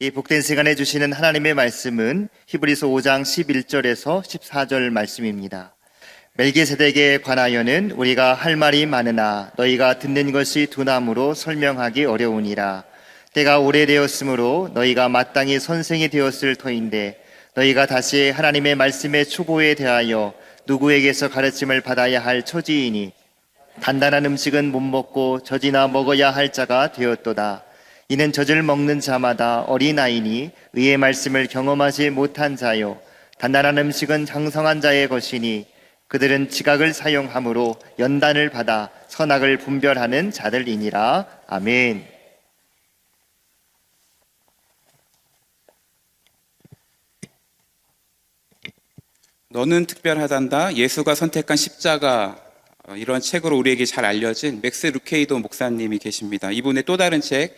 이 복된 시간에 주시는 하나님의 말씀은 히브리서 5장 11절에서 14절 말씀입니다. 멜기세덱에 관하여는 우리가 할 말이 많으나 너희가 듣는 것이 둔함으로 설명하기 어려우니라. 때가 오래되었으므로 너희가 마땅히 선생이 되었을 터인데 너희가 다시 하나님의 말씀의 초보에 대하여 누구에게서 가르침을 받아야 할 처지이니 단단한 음식은 못 먹고 젖이나 먹어야 할 자가 되었도다. 이는 젖을 먹는 자마다 어린아이니 의의 말씀을 경험하지 못한 자요 단단한 음식은 장성한 자의 것이니 그들은 지각을 사용함으로 연단을 받아 선악을 분별하는 자들이니라. 아멘. 너는 특별하단다. 예수가 선택한 십자가, 이런 책으로 우리에게 잘 알려진 맥스 루케이도 목사님이 계십니다. 이분의 또 다른 책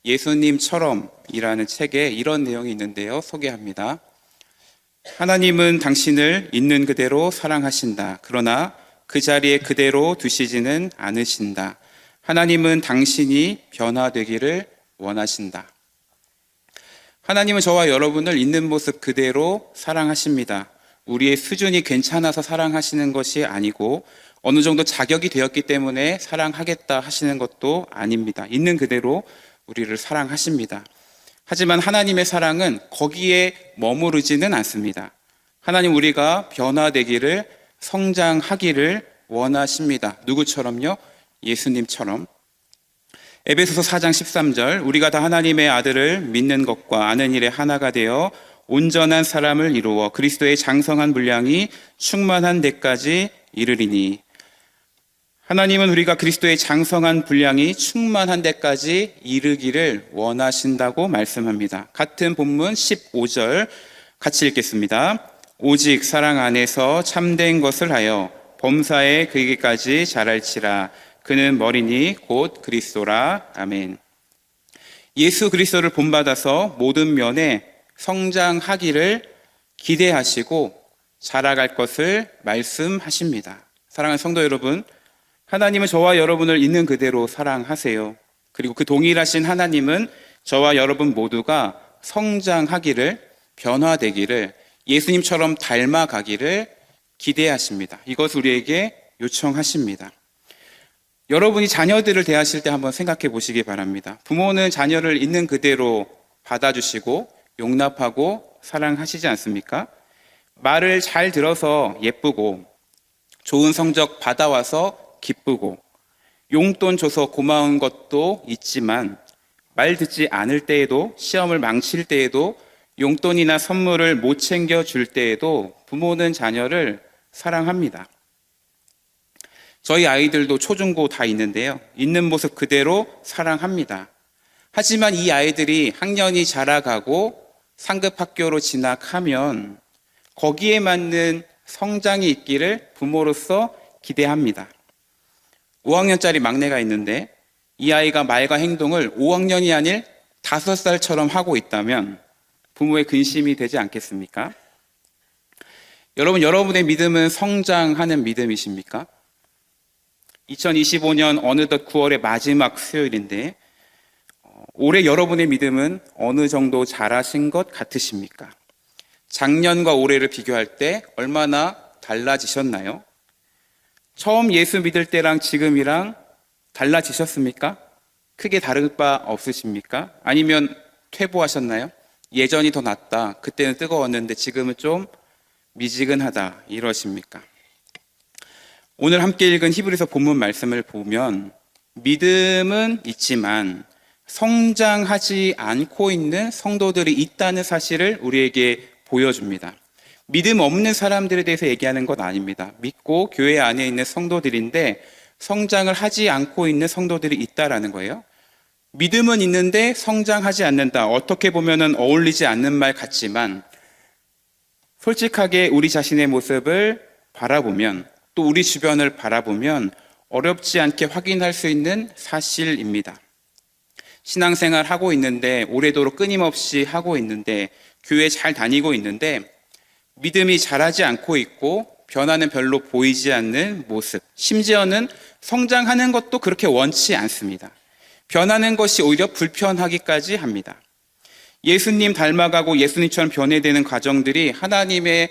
예수님처럼이라는 책에 이런 내용이 있는데요. 소개합니다. 하나님은 당신을 있는 그대로 사랑하신다. 그러나 그 자리에 그대로 두시지는 않으신다. 하나님은 당신이 변화되기를 원하신다. 하나님은 저와 여러분을 있는 모습 그대로 사랑하십니다. 우리의 수준이 괜찮아서 사랑하시는 것이 아니고 어느 정도 자격이 되었기 때문에 사랑하겠다 하시는 것도 아닙니다. 있는 그대로 우리를 사랑하십니다. 하지만 하나님의 사랑은 거기에 머무르지는 않습니다. 하나님 우리가 변화되기를, 성장하기를 원하십니다. 누구처럼요? 예수님처럼. 에베소서 4장 13절 우리가 다 하나님의 아들을 믿는 것과 아는 일에 하나가 되어 온전한 사람을 이루어 그리스도의 장성한 분량이 충만한 데까지 이르리니. 하나님은 우리가 그리스도의 장성한 분량이 충만한 데까지 이르기를 원하신다고 말씀합니다. 같은 본문 15절 같이 읽겠습니다. 오직 사랑 안에서 참된 것을 하여 범사에 그에게까지 자랄지라. 그는 머리니 곧 그리스도라. 아멘. 예수 그리스도를 본받아서 모든 면에 성장하기를 기대하시고 자라갈 것을 말씀하십니다. 사랑하는 성도 여러분, 하나님은 저와 여러분을 있는 그대로 사랑하세요. 그리고 그 동일하신 하나님은 저와 여러분 모두가 성장하기를, 변화되기를, 예수님처럼 닮아가기를 기대하십니다. 이것을 우리에게 요청하십니다. 여러분이 자녀들을 대하실 때 한번 생각해 보시기 바랍니다. 부모는 자녀를 있는 그대로 받아주시고 용납하고 사랑하시지 않습니까? 말을 잘 들어서 예쁘고 좋은 성적 받아와서 기쁘고 용돈 줘서 고마운 것도 있지만 말 듣지 않을 때에도, 시험을 망칠 때에도, 용돈이나 선물을 못 챙겨줄 때에도 부모는 자녀를 사랑합니다. 저희 아이들도 초중고 다 있는데요. 있는 모습 그대로 사랑합니다. 하지만 이 아이들이 학년이 자라가고 상급 학교로 진학하면 거기에 맞는 성장이 있기를 부모로서 기대합니다. 5학년짜리 막내가 있는데 이 아이가 말과 행동을 5학년이 아닐 5살처럼 하고 있다면 부모의 근심이 되지 않겠습니까? 여러분, 여러분의 믿음은 성장하는 믿음이십니까? 2025년 어느덧 9월의 마지막 수요일인데 올해 여러분의 믿음은 어느 정도 자라신 것 같으십니까? 작년과 올해를 비교할 때 얼마나 달라지셨나요? 처음 예수 믿을 때랑 지금이랑 달라지셨습니까? 크게 다를 바 없으십니까? 아니면 퇴보하셨나요? 예전이 더 낫다. 그때는 뜨거웠는데 지금은 좀 미지근하다. 이러십니까? 오늘 함께 읽은 히브리서 본문 말씀을 보면 믿음은 있지만 성장하지 않고 있는 성도들이 있다는 사실을 우리에게 보여줍니다. 믿음 없는 사람들에 대해서 얘기하는 건 아닙니다. 믿고 교회 안에 있는 성도들인데 성장을 하지 않고 있는 성도들이 있다라는 거예요. 믿음은 있는데 성장하지 않는다. 어떻게 보면은 어울리지 않는 말 같지만 솔직하게 우리 자신의 모습을 바라보면 또 우리 주변을 바라보면 어렵지 않게 확인할 수 있는 사실입니다. 신앙생활 하고 있는데 오래도록 끊임없이 하고 있는데 교회 잘 다니고 있는데 믿음이 자라지 않고 있고 변화는 별로 보이지 않는 모습, 심지어는 성장하는 것도 그렇게 원치 않습니다. 변하는 것이 오히려 불편하기까지 합니다. 예수님 닮아가고 예수님처럼 변해되는 과정들이 하나님의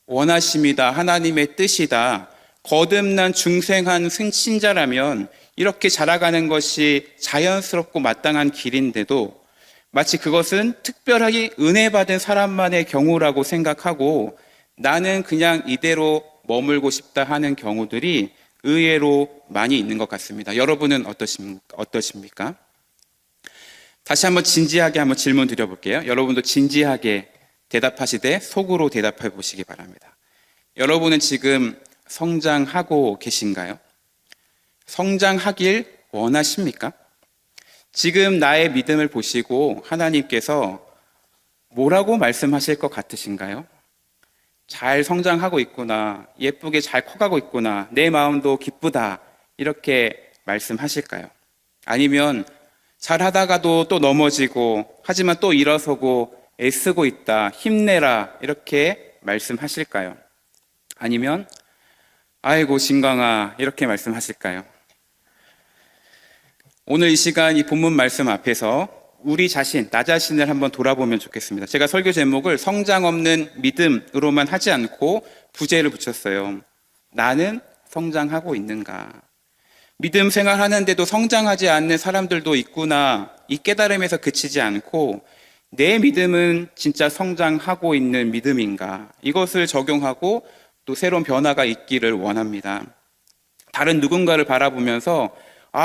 원하심이다, 하나님의 뜻이다, 거듭난 중생한 신자라면 이렇게 자라가는 것이 자연스럽고 마땅한 길인데도 마치 그것은 특별하게 은혜 받은 사람만의 경우라고 생각하고 나는 그냥 이대로 머물고 싶다 하는 경우들이 의외로 많이 있는 것 같습니다. 여러분은 어떠십니까? 다시 한번 진지하게 한번 질문 드려볼게요. 여러분도 진지하게 대답하시되 속으로 대답해 보시기 바랍니다. 여러분은 지금 성장하고 계신가요? 성장하길 원하십니까? 지금 나의 믿음을 보시고 하나님께서 뭐라고 말씀하실 것 같으신가요? 잘 성장하고 있구나, 예쁘게 잘 커가고 있구나, 내 마음도 기쁘다, 이렇게 말씀하실까요? 아니면 잘 하다가도 또 넘어지고, 하지만 또 일어서고 애쓰고 있다, 힘내라, 이렇게 말씀하실까요? 아니면 아이고 진강아, 이렇게 말씀하실까요? 오늘 이 시간 이 본문 말씀 앞에서 우리 자신, 나 자신을 한번 돌아보면 좋겠습니다. 제가 설교 제목을 성장 없는 믿음으로만 하지 않고 부제를 붙였어요. 나는 성장하고 있는가? 믿음 생활하는데도 성장하지 않는 사람들도 있구나. 이 깨달음에서 그치지 않고 내 믿음은 진짜 성장하고 있는 믿음인가? 이것을 적용하고 또 새로운 변화가 있기를 원합니다. 다른 누군가를 바라보면서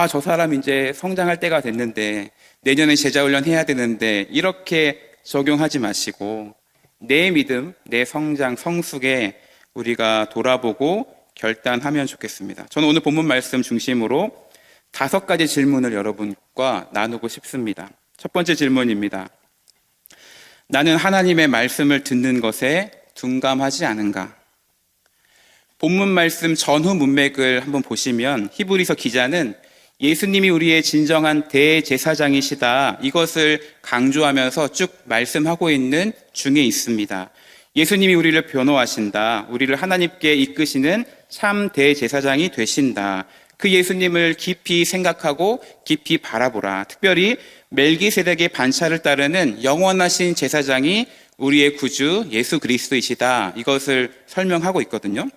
저 사람 이제 성장할 때가 됐는데 내년에 제자훈련 해야 되는데 이렇게 적용하지 마시고 내 믿음, 내 성장, 성숙에 우리가 돌아보고 결단하면 좋겠습니다. 저는 오늘 본문 말씀 중심으로 5가지 질문을 여러분과 나누고 싶습니다. 첫 번째 질문입니다. 나는 하나님의 말씀을 듣는 것에 둔감하지 않은가? 본문 말씀 전후 문맥을 한번 보시면 히브리서 기자는 예수님이 우리의 진정한 대제사장이시다, 이것을 강조하면서 쭉 말씀하고 있는 중에 있습니다. 예수님이 우리를 변호하신다, 우리를 하나님께 이끄시는 참 대제사장이 되신다. 그 예수님을 깊이 생각하고 깊이 바라보라. 특별히 멜기세덱의 반차를 따르는 영원하신 제사장이 우리의 구주 예수 그리스도이시다, 이것을 설명하고 있거든요.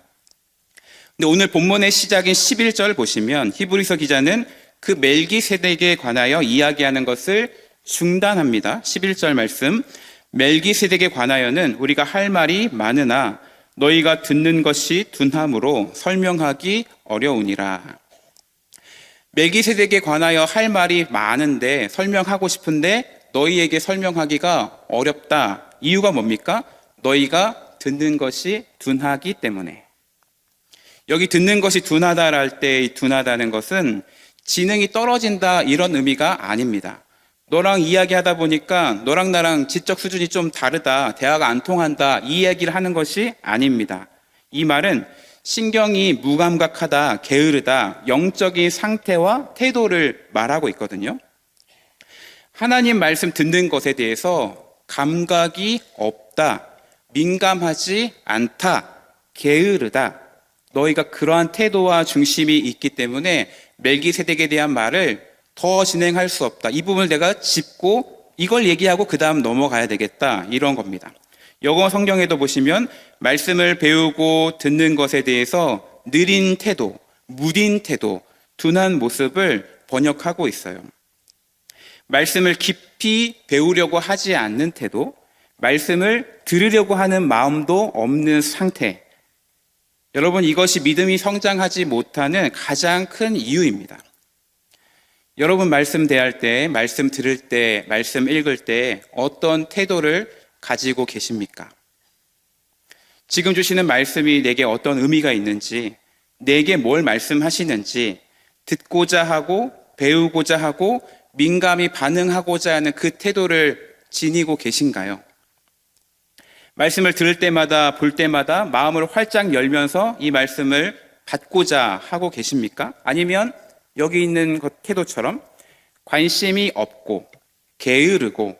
근데 오늘 본문의 시작인 11절 보시면 히브리서 기자는 그 멜기세덱에 관하여 이야기하는 것을 중단합니다. 11절 말씀, 멜기세덱에 관하여는 우리가 할 말이 많으나 너희가 듣는 것이 둔함으로 설명하기 어려우니라. 멜기세덱에 관하여 할 말이 많은데 설명하고 싶은데 너희에게 설명하기가 어렵다. 이유가 뭡니까? 너희가 듣는 것이 둔하기 때문에. 여기 듣는 것이 둔하다 할 때 둔하다는 것은 지능이 떨어진다 이런 의미가 아닙니다. 너랑 이야기하다 보니까 너랑 나랑 지적 수준이 좀 다르다, 대화가 안 통한다, 이 이야기를 하는 것이 아닙니다. 이 말은 신경이 무감각하다, 게으르다, 영적인 상태와 태도를 말하고 있거든요. 하나님 말씀 듣는 것에 대해서 감각이 없다, 민감하지 않다, 게으르다, 너희가 그러한 태도와 중심이 있기 때문에 멜기세덱에 대한 말을 더 진행할 수 없다. 이 부분을 내가 짚고 이걸 얘기하고 그 다음 넘어가야 되겠다, 이런 겁니다. 영어 성경에도 보시면 말씀을 배우고 듣는 것에 대해서 느린 태도, 무딘 태도, 둔한 모습을 번역하고 있어요. 말씀을 깊이 배우려고 하지 않는 태도, 말씀을 들으려고 하는 마음도 없는 상태. 여러분, 이것이 믿음이 성장하지 못하는 가장 큰 이유입니다. 여러분 말씀 대할 때, 말씀 들을 때, 말씀 읽을 때 어떤 태도를 가지고 계십니까? 지금 주시는 말씀이 내게 어떤 의미가 있는지, 내게 뭘 말씀하시는지 듣고자 하고 배우고자 하고 민감히 반응하고자 하는 그 태도를 지니고 계신가요? 말씀을 들을 때마다 볼 때마다 마음을 활짝 열면서 이 말씀을 받고자 하고 계십니까? 아니면 여기 있는 것 태도처럼 관심이 없고 게으르고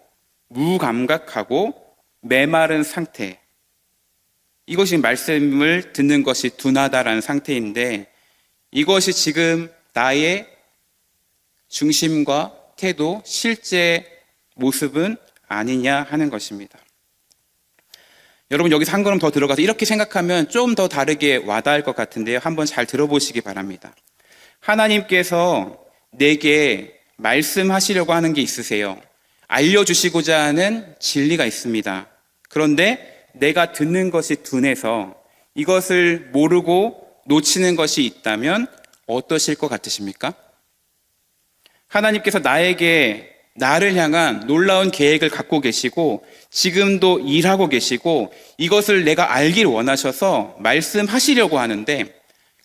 무감각하고 메마른 상태, 이것이 말씀을 듣는 것이 둔하다라는 상태인데 이것이 지금 나의 중심과 태도, 실제 모습은 아니냐 하는 것입니다. 여러분 여기서 한 걸음 더 들어가서 이렇게 생각하면 좀 더 다르게 와닿을 것 같은데요. 한번 잘 들어보시기 바랍니다. 하나님께서 내게 말씀하시려고 하는 게 있으세요. 알려주시고자 하는 진리가 있습니다. 그런데 내가 듣는 것이 둔해서 이것을 모르고 놓치는 것이 있다면 어떠실 것 같으십니까? 하나님께서 나를 향한 놀라운 계획을 갖고 계시고 지금도 일하고 계시고 이것을 내가 알길 원하셔서 말씀하시려고 하는데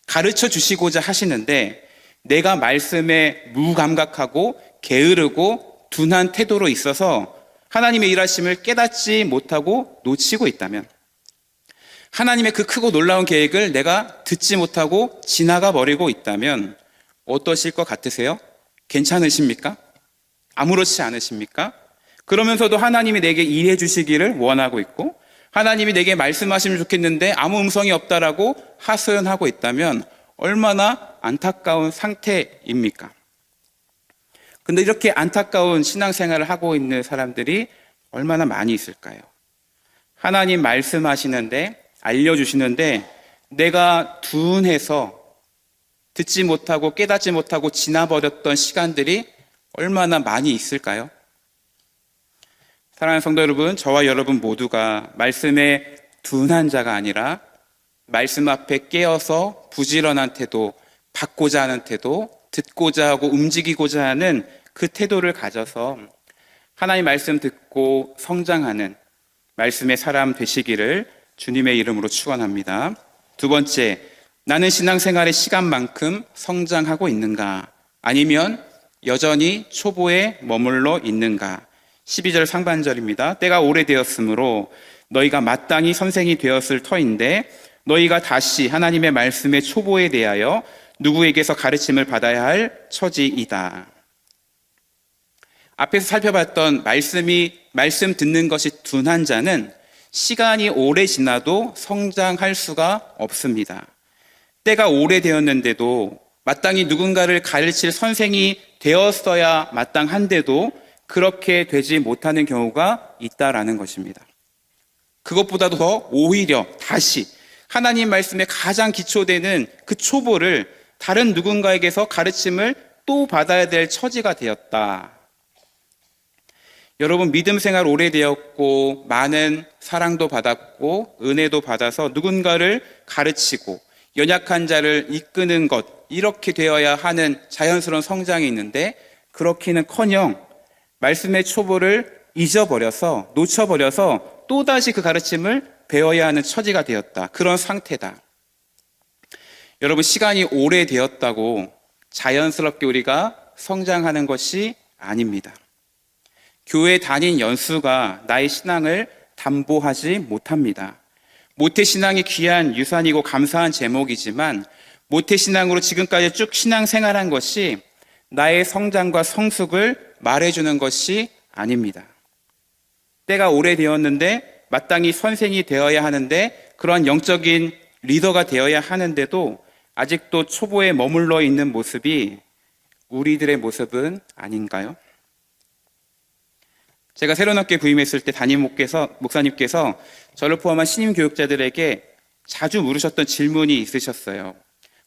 가르쳐 주시고자 하시는데 내가 말씀에 무감각하고 게으르고 둔한 태도로 있어서 하나님의 일하심을 깨닫지 못하고 놓치고 있다면 하나님의 그 크고 놀라운 계획을 내가 듣지 못하고 지나가 버리고 있다면 어떠실 것 같으세요? 괜찮으십니까? 아무렇지 않으십니까? 그러면서도 하나님이 내게 일해 주시기를 원하고 있고 하나님이 내게 말씀하시면 좋겠는데 아무 음성이 없다라고 하소연하고 있다면 얼마나 안타까운 상태입니까? 근데 이렇게 안타까운 신앙생활을 하고 있는 사람들이 얼마나 많이 있을까요? 하나님 말씀하시는데 알려주시는데 내가 둔해서 듣지 못하고 깨닫지 못하고 지나버렸던 시간들이 얼마나 많이 있을까요? 사랑하는 성도 여러분, 저와 여러분 모두가 말씀에 둔한 자가 아니라 말씀 앞에 깨어서 부지런한 태도, 받고자 하는 태도, 듣고자 하고 움직이고자 하는 그 태도를 가져서 하나님 말씀 듣고 성장하는 말씀의 사람 되시기를 주님의 이름으로 축원합니다. 두 번째, 나는 신앙생활의 시간만큼 성장하고 있는가? 아니면 여전히 초보에 머물러 있는가? 12절 상반절입니다. 때가 오래되었으므로 너희가 마땅히 선생이 되었을 터인데 너희가 다시 하나님의 말씀의 초보에 대하여 누구에게서 가르침을 받아야 할 처지이다. 앞에서 살펴봤던 말씀 듣는 것이 둔한 자는 시간이 오래 지나도 성장할 수가 없습니다. 때가 오래되었는데도 마땅히 누군가를 가르칠 선생이 되었어야 마땅한데도 그렇게 되지 못하는 경우가 있다라는 것입니다. 그것보다도 더 오히려 다시 하나님 말씀에 가장 기초되는 그 초보를 다른 누군가에게서 가르침을 또 받아야 될 처지가 되었다. 여러분 믿음 생활 오래되었고 많은 사랑도 받았고 은혜도 받아서 누군가를 가르치고 연약한 자를 이끄는 것 이렇게 되어야 하는 자연스러운 성장이 있는데 그렇기는커녕 말씀의 초보를 잊어버려서 놓쳐버려서 또다시 그 가르침을 배워야 하는 처지가 되었다. 그런 상태다. 여러분 시간이 오래되었다고 자연스럽게 우리가 성장하는 것이 아닙니다. 교회 다닌 연수가 나의 신앙을 담보하지 못합니다. 모태신앙이 귀한 유산이고 감사한 제목이지만 모태신앙으로 지금까지 쭉 신앙생활한 것이 나의 성장과 성숙을 말해주는 것이 아닙니다. 때가 오래되었는데 마땅히 선생이 되어야 하는데 그러한 영적인 리더가 되어야 하는데도 아직도 초보에 머물러 있는 모습이 우리들의 모습은 아닌가요? 제가 새로운학교에 부임했을 때 담임 목사님께서 저를 포함한 신임 교육자들에게 자주 물으셨던 질문이 있으셨어요.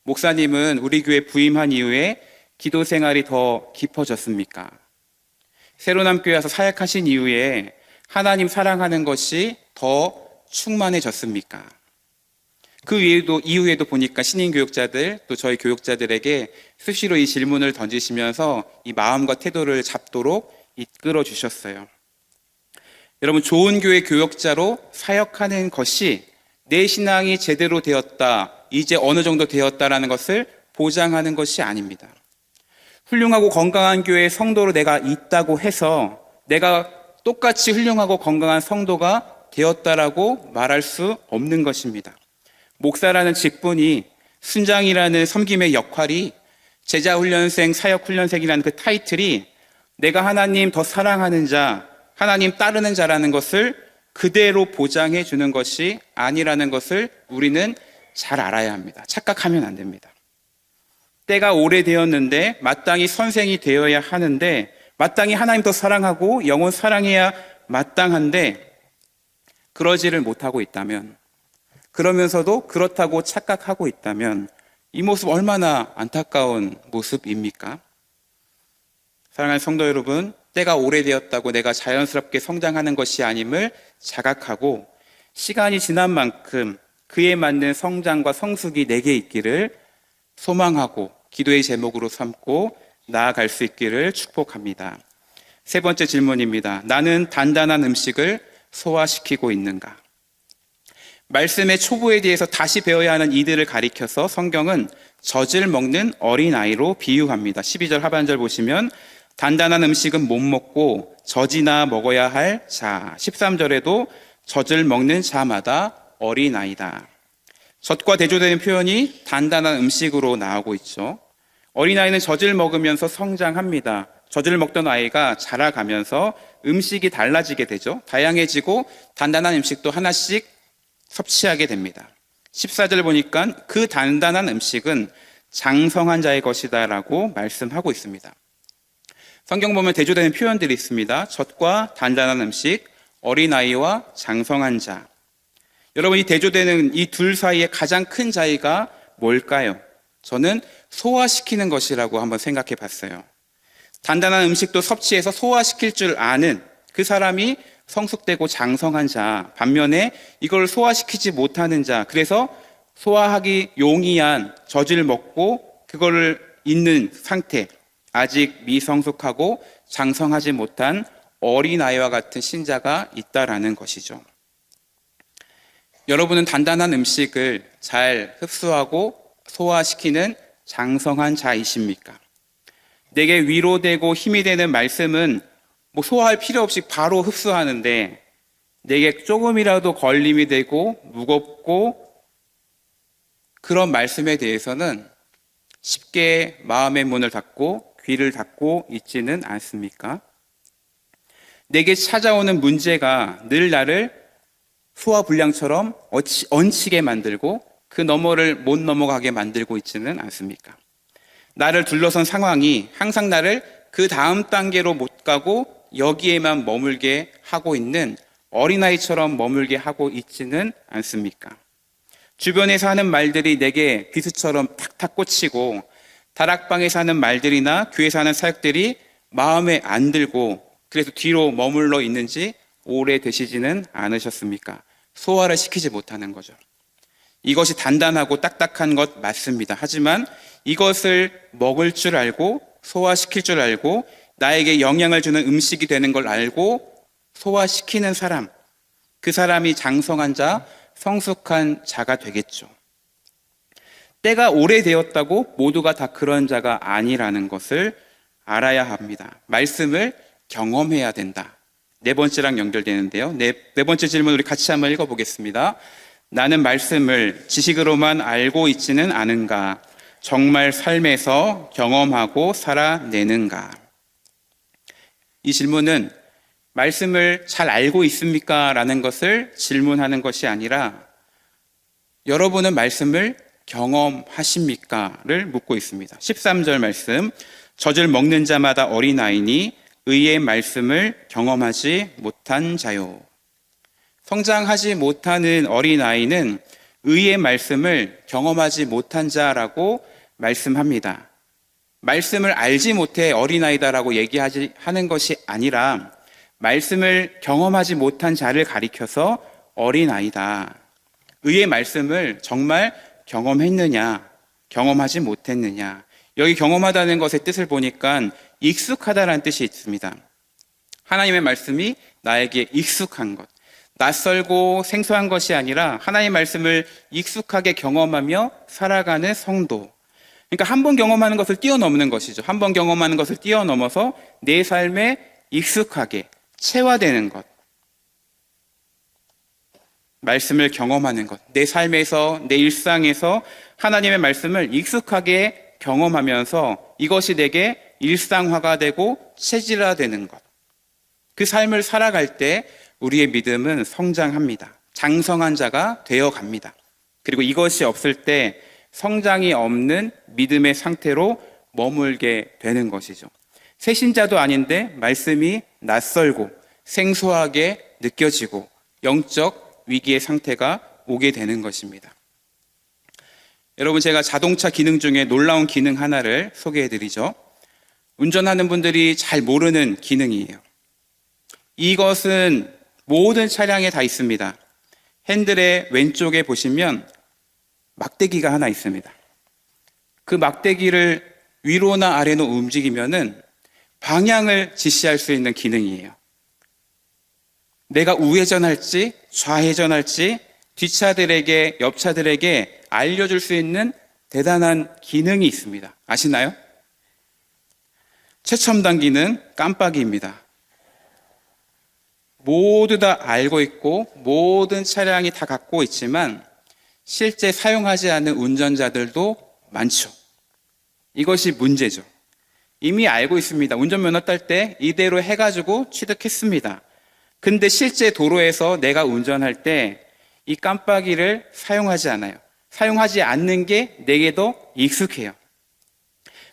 목사님은 우리 교회 부임한 이후에 기도 생활이 더 깊어졌습니까? 새로남교회 와서 사역하신 이후에 하나님 사랑하는 것이 더 충만해졌습니까? 그 이후에도 보니까 신임 교육자들 또 저희 교육자들에게 수시로 이 질문을 던지시면서 이 마음과 태도를 잡도록 이끌어 주셨어요. 여러분 좋은 교회 교역자로 사역하는 것이 내 신앙이 제대로 되었다, 이제 어느 정도 되었다라는 것을 보장하는 것이 아닙니다. 훌륭하고 건강한 교회의 성도로 내가 있다고 해서 내가 똑같이 훌륭하고 건강한 성도가 되었다라고 말할 수 없는 것입니다. 목사라는 직분이 순장이라는 섬김의 역할이 제자훈련생, 사역훈련생이라는 그 타이틀이 내가 하나님 더 사랑하는 자, 하나님 따르는 자라는 것을 그대로 보장해 주는 것이 아니라는 것을 우리는 잘 알아야 합니다. 착각하면 안 됩니다. 때가 오래되었는데 마땅히 선생이 되어야 하는데 마땅히 하나님 더 사랑하고 영혼 사랑해야 마땅한데 그러지를 못하고 있다면, 그러면서도 그렇다고 착각하고 있다면 이 모습 얼마나 안타까운 모습입니까? 사랑하는 성도 여러분, 때가 오래되었다고 내가 자연스럽게 성장하는 것이 아님을 자각하고 시간이 지난 만큼 그에 맞는 성장과 성숙이 내게 있기를 소망하고 기도의 제목으로 삼고 나아갈 수 있기를 축복합니다. 세 번째 질문입니다. 나는 단단한 음식을 소화시키고 있는가? 말씀의 초보에 대해서 다시 배워야 하는 이들을 가리켜서 성경은 젖을 먹는 어린아이로 비유합니다. 12절 하반절 보시면 단단한 음식은 못 먹고 젖이나 먹어야 할 자. 13절에도 젖을 먹는 자마다 어린아이다. 젖과 대조되는 표현이 단단한 음식으로 나오고 있죠. 어린아이는 젖을 먹으면서 성장합니다. 젖을 먹던 아이가 자라가면서 음식이 달라지게 되죠. 다양해지고 단단한 음식도 하나씩 섭취하게 됩니다. 14절 보니까 그 단단한 음식은 장성한 자의 것이다 라고 말씀하고 있습니다. 성경 보면 대조되는 표현들이 있습니다. 젖과 단단한 음식, 어린아이와 장성한 자. 여러분, 이 대조되는 이 둘 사이에 가장 큰 차이가 뭘까요? 저는 소화시키는 것이라고 한번 생각해 봤어요. 단단한 음식도 섭취해서 소화시킬 줄 아는 그 사람이 성숙되고 장성한 자, 반면에 이걸 소화시키지 못하는 자, 그래서 소화하기 용이한 젖을 먹고 그거를 있는 상태, 아직 미성숙하고 장성하지 못한 어린아이와 같은 신자가 있다라는 것이죠. 여러분은 단단한 음식을 잘 흡수하고 소화시키는 장성한 자이십니까? 내게 위로되고 힘이 되는 말씀은 소화할 필요 없이 바로 흡수하는데 내게 조금이라도 걸림이 되고 무겁고 그런 말씀에 대해서는 쉽게 마음의 문을 닫고 귀를 닫고 있지는 않습니까? 내게 찾아오는 문제가 늘 나를 소화불량처럼 얹히게 만들고 그 너머를 못 넘어가게 만들고 있지는 않습니까? 나를 둘러선 상황이 항상 나를 그 다음 단계로 못 가고 여기에만 머물게 하고 있는 어린아이처럼 머물게 하고 있지는 않습니까? 주변에서 하는 말들이 내게 비수처럼 탁탁 꽂히고 다락방에서 하는 말들이나 교회에서 하는 사역들이 마음에 안 들고 그래서 뒤로 머물러 있는지 오래 되시지는 않으셨습니까? 소화를 시키지 못하는 거죠. 이것이 단단하고 딱딱한 것 맞습니다. 하지만 이것을 먹을 줄 알고 소화시킬 줄 알고 나에게 영향을 주는 음식이 되는 걸 알고 소화시키는 사람, 그 사람이 장성한 자, 성숙한 자가 되겠죠. 때가 오래되었다고 모두가 다 그런 자가 아니라는 것을 알아야 합니다. 말씀을 경험해야 된다. 네 번째랑 연결되는데요. 네 번째 질문 우리 같이 한번 읽어보겠습니다. 나는 말씀을 지식으로만 알고 있지는 않은가? 정말 삶에서 경험하고 살아내는가? 이 질문은 말씀을 잘 알고 있습니까? 라는 것을 질문하는 것이 아니라 여러분은 말씀을 경험하십니까? 를 묻고 있습니다. 13절 말씀, 젖을 먹는 자마다 어린아이니 의의 말씀을 경험하지 못한 자요. 성장하지 못하는 어린아이는 의의 말씀을 경험하지 못한 자라고 말씀합니다. 말씀을 알지 못해 어린아이다라고 하는 것이 아니라 말씀을 경험하지 못한 자를 가리켜서 어린아이다. 의의 말씀을 정말 경험했느냐, 경험하지 못했느냐. 여기 경험하다는 것의 뜻을 보니까 익숙하다라는 뜻이 있습니다. 하나님의 말씀이 나에게 익숙한 것, 낯설고 생소한 것이 아니라 하나님의 말씀을 익숙하게 경험하며 살아가는 성도. 그러니까 한 번 경험하는 것을 뛰어넘는 것이죠. 한 번 경험하는 것을 뛰어넘어서 내 삶에 익숙하게 체화되는 것. 말씀을 경험하는 것. 내 삶에서, 내 일상에서 하나님의 말씀을 익숙하게 경험하면서 이것이 내게 일상화가 되고 체질화되는 것. 그 삶을 살아갈 때 우리의 믿음은 성장합니다. 장성한 자가 되어 갑니다. 그리고 이것이 없을 때 성장이 없는 믿음의 상태로 머물게 되는 것이죠. 새신자도 아닌데 말씀이 낯설고 생소하게 느껴지고 영적 위기의 상태가 오게 되는 것입니다. 여러분, 제가 자동차 기능 중에 놀라운 기능 하나를 소개해 드리죠. 운전하는 분들이 잘 모르는 기능이에요. 이것은 모든 차량에 다 있습니다. 핸들의 왼쪽에 보시면 막대기가 하나 있습니다. 그 막대기를 위로나 아래로 움직이면은 방향을 지시할 수 있는 기능이에요. 내가 우회전할지 좌회전할지 뒷차들에게 옆차들에게 알려줄 수 있는 대단한 기능이 있습니다. 아시나요? 최첨단 기능 깜빡이입니다. 모두 다 알고 있고 모든 차량이 다 갖고 있지만 실제 사용하지 않는 운전자들도 많죠. 이것이 문제죠. 이미 알고 있습니다. 운전면허 딸 때 이대로 해가지고 취득했습니다. 근데 실제 도로에서 내가 운전할 때 이 깜빡이를 사용하지 않아요. 사용하지 않는 게 내게도 익숙해요.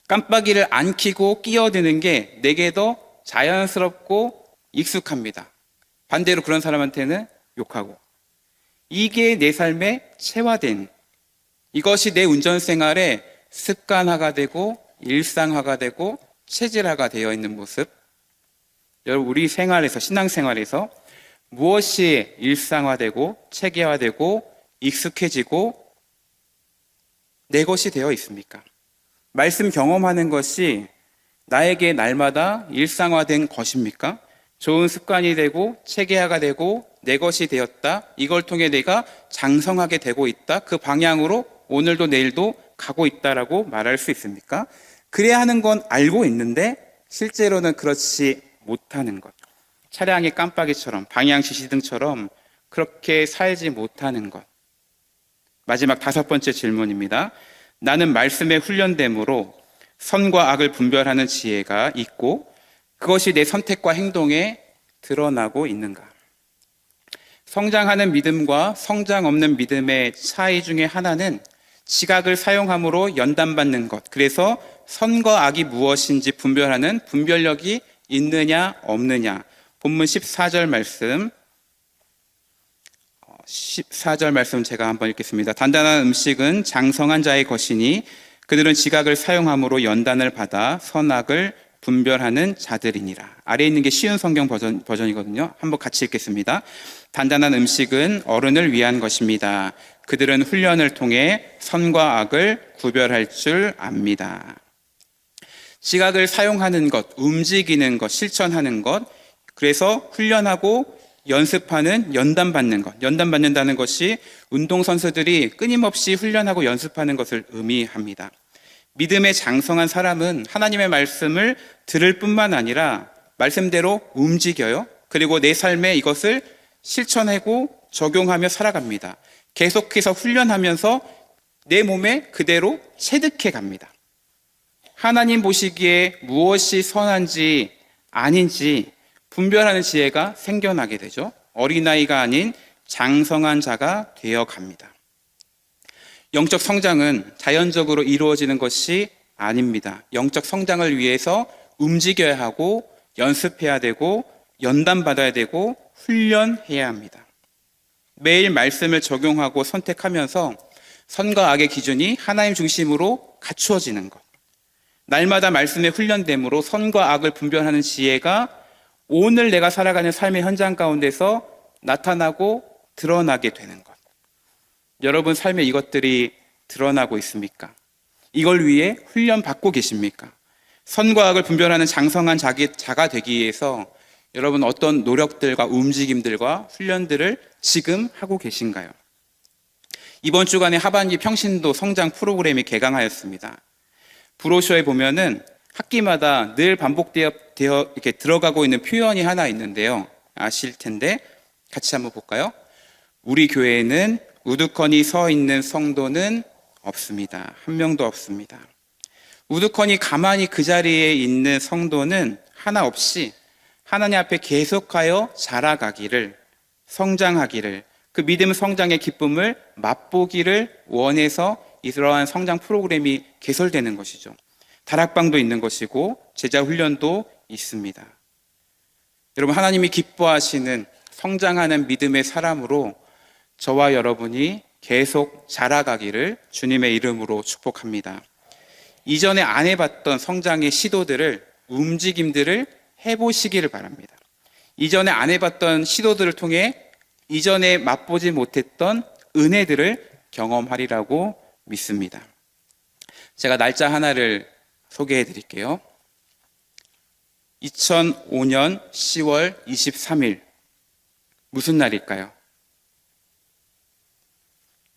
깜빡이를 안 켜고 끼어드는 게 내게도 자연스럽고 익숙합니다. 반대로 그런 사람한테는 욕하고. 이게 내 삶에 체화된, 이것이 내 운전 생활에 습관화가 되고 일상화가 되고 체질화가 되어 있는 모습. 여러분, 우리 생활에서, 신앙생활에서 무엇이 일상화되고 체계화되고 익숙해지고 내 것이 되어 있습니까? 말씀 경험하는 것이 나에게 날마다 일상화된 것입니까? 좋은 습관이 되고 체계화가 되고 내 것이 되었다. 이걸 통해 내가 장성하게 되고 있다. 그 방향으로 오늘도 내일도 가고 있다라고 말할 수 있습니까? 그래야 하는 건 알고 있는데 실제로는 그렇지 못하는 것. 차량의 깜빡이처럼 방향 지시등처럼 그렇게 살지 못하는 것. 마지막 5번째 질문입니다. 나는 말씀에 훈련됨으로 선과 악을 분별하는 지혜가 있고 그것이 내 선택과 행동에 드러나고 있는가? 성장하는 믿음과 성장 없는 믿음의 차이 중에 하나는 지각을 사용함으로 연단받는 것. 그래서 선과 악이 무엇인지 분별하는 분별력이 있느냐 없느냐. 본문 14절 말씀 제가 한번 읽겠습니다. 단단한 음식은 장성한 자의 것이니 그들은 지각을 사용함으로 연단을 받아 선악을 분별하는 자들이니라. 아래에 있는 게 쉬운 성경 버전이거든요. 한번 같이 읽겠습니다. 단단한 음식은 어른을 위한 것입니다. 그들은 훈련을 통해 선과 악을 구별할 줄 압니다. 지각을 사용하는 것, 움직이는 것, 실천하는 것, 그래서 훈련하고 연습하는, 연단받는 것. 연단받는다는 것이 운동선수들이 끊임없이 훈련하고 연습하는 것을 의미합니다. 믿음의 장성한 사람은 하나님의 말씀을 들을 뿐만 아니라 말씀대로 움직여요. 그리고 내 삶에 이것을 실천하고 적용하며 살아갑니다. 계속해서 훈련하면서 내 몸에 그대로 체득해 갑니다. 하나님 보시기에 무엇이 선한지 아닌지 분별하는 지혜가 생겨나게 되죠. 어린아이가 아닌 장성한 자가 되어 갑니다. 영적 성장은 자연적으로 이루어지는 것이 아닙니다. 영적 성장을 위해서 움직여야 하고 연습해야 되고 연단받아야 되고 훈련해야 합니다. 매일 말씀을 적용하고 선택하면서 선과 악의 기준이 하나님 중심으로 갖추어지는 것. 날마다 말씀에 훈련됨으로 선과 악을 분별하는 지혜가 오늘 내가 살아가는 삶의 현장 가운데서 나타나고 드러나게 되는 것. 여러분 삶에 이것들이 드러나고 있습니까? 이걸 위해 훈련받고 계십니까? 선과 악을 분별하는 장성한 자가 되기 위해서 여러분 어떤 노력들과 움직임들과 훈련들을 지금 하고 계신가요? 이번 주간에 하반기 평신도 성장 프로그램이 개강하였습니다. 브로셔에 보면은 학기마다 늘 반복되어 이렇게 들어가고 있는 표현이 하나 있는데요. 아실 텐데 같이 한번 볼까요? 우리 교회에는 우두커니 서 있는 성도는 없습니다. 한 명도 없습니다. 우두커니 가만히 그 자리에 있는 성도는 하나 없이 하나님 앞에 계속하여 자라가기를, 성장하기를, 그 믿음 성장의 기쁨을 맛보기를 원해서 이러한 성장 프로그램이 개설되는 것이죠. 다락방도 있는 것이고 제자 훈련도 있습니다. 여러분, 하나님이 기뻐하시는 성장하는 믿음의 사람으로 저와 여러분이 계속 자라가기를 주님의 이름으로 축복합니다. 이전에 안 해봤던 성장의 시도들을, 움직임들을 해보시기를 바랍니다. 이전에 안 해봤던 시도들을 통해 이전에 맛보지 못했던 은혜들을 경험하리라고 믿습니다. 제가 날짜 하나를 소개해 드릴게요. 2005년 10월 23일. 무슨 날일까요?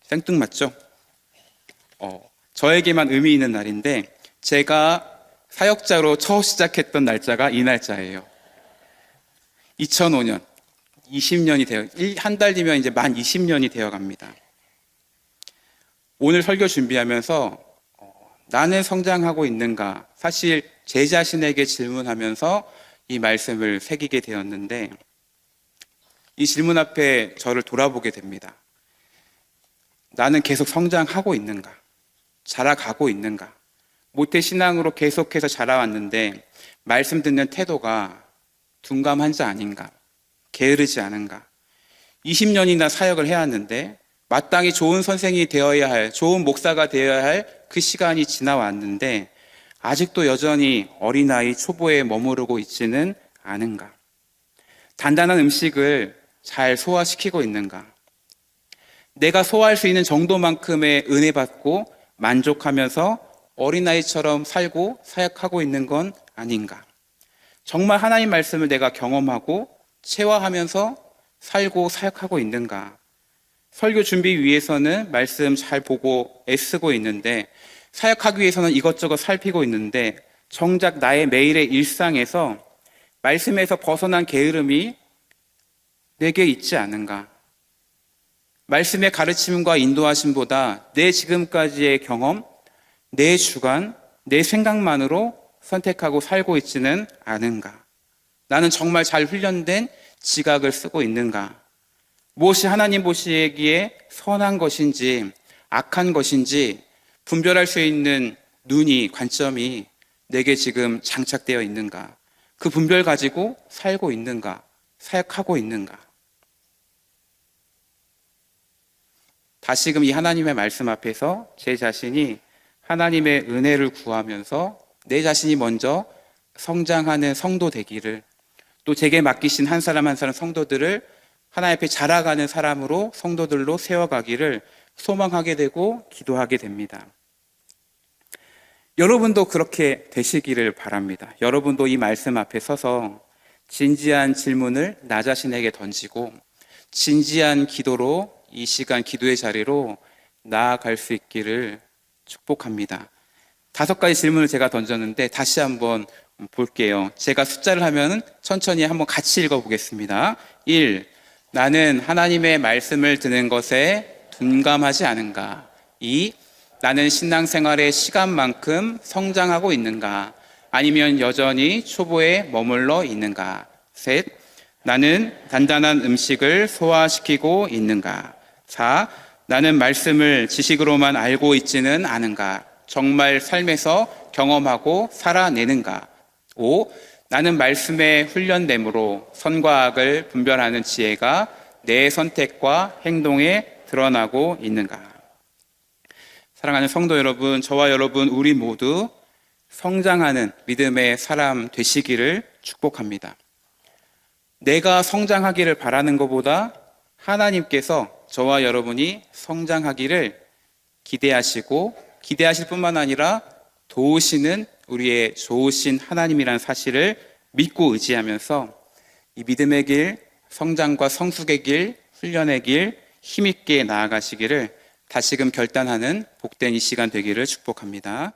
생뚱맞죠? 저에게만 의미 있는 날인데 제가 사역자로 처음 시작했던 날짜가 이 날짜예요. 2005년 20년이 되어 한 달 뒤면 이제 만 20년이 되어 갑니다. 오늘 설교 준비하면서 나는 성장하고 있는가? 사실 제 자신에게 질문하면서 이 말씀을 새기게 되었는데 이 질문 앞에 저를 돌아보게 됩니다. 나는 계속 성장하고 있는가? 자라가고 있는가? 모태신앙으로 계속해서 자라왔는데 말씀 듣는 태도가 둔감한 자 아닌가? 게으르지 않은가? 20년이나 사역을 해왔는데 마땅히 좋은 선생이 되어야 할, 좋은 목사가 되어야 할 그 시간이 지나왔는데 아직도 여전히 어린아이 초보에 머무르고 있지는 않은가? 단단한 음식을 잘 소화시키고 있는가? 내가 소화할 수 있는 정도만큼의 은혜 받고 만족하면서 어린아이처럼 살고 사역하고 있는 건 아닌가? 정말 하나님 말씀을 내가 경험하고 체화하면서 살고 사역하고 있는가? 설교 준비 위해서는 말씀 잘 보고 애쓰고 있는데 사역하기 위해서는 이것저것 살피고 있는데 정작 나의 매일의 일상에서 말씀에서 벗어난 게으름이 내게 있지 않은가? 말씀의 가르침과 인도하심보다 내 지금까지의 경험, 내 주관, 내 생각만으로 선택하고 살고 있지는 않은가? 나는 정말 잘 훈련된 지각을 쓰고 있는가? 무엇이 하나님 보시기에 선한 것인지 악한 것인지 분별할 수 있는 눈이, 관점이 내게 지금 장착되어 있는가? 그 분별 가지고 살고 있는가? 사역하고 있는가? 다시금 이 하나님의 말씀 앞에서 제 자신이 하나님의 은혜를 구하면서 내 자신이 먼저 성장하는 성도 되기를, 또 제게 맡기신 한 사람 한 사람 성도들을 하나님 앞에 자라가는 사람으로 성도들로 세워가기를 소망하게 되고 기도하게 됩니다. 여러분도 그렇게 되시기를 바랍니다. 여러분도 이 말씀 앞에 서서 진지한 질문을 나 자신에게 던지고 진지한 기도로 이 시간 기도의 자리로 나아갈 수 있기를 축복합니다. 5가지 질문을 제가 던졌는데 다시 한번 볼게요. 제가 숫자를 하면 천천히 한번 같이 읽어보겠습니다. 1. 나는 하나님의 말씀을 듣는 것에 둔감하지 않은가? 2. 나는 신앙생활의 시간만큼 성장하고 있는가? 아니면 여전히 초보에 머물러 있는가? 3. 나는 단단한 음식을 소화시키고 있는가? 4. 나는 말씀을 지식으로만 알고 있지는 않은가? 정말 삶에서 경험하고 살아내는가? 5. 나는 말씀에 훈련됨으로 선과 악을 분별하는 지혜가 내 선택과 행동에 드러나고 있는가? 사랑하는 성도 여러분, 저와 여러분 우리 모두 성장하는 믿음의 사람 되시기를 축복합니다. 내가 성장하기를 바라는 것보다 하나님께서 저와 여러분이 성장하기를 기대하시고 기대하실 뿐만 아니라 도우시는 우리의 좋으신 하나님이라는 사실을 믿고 의지하면서 이 믿음의 길, 성장과 성숙의 길, 훈련의 길 힘있게 나아가시기를 다시금 결단하는 복된 이 시간 되기를 축복합니다.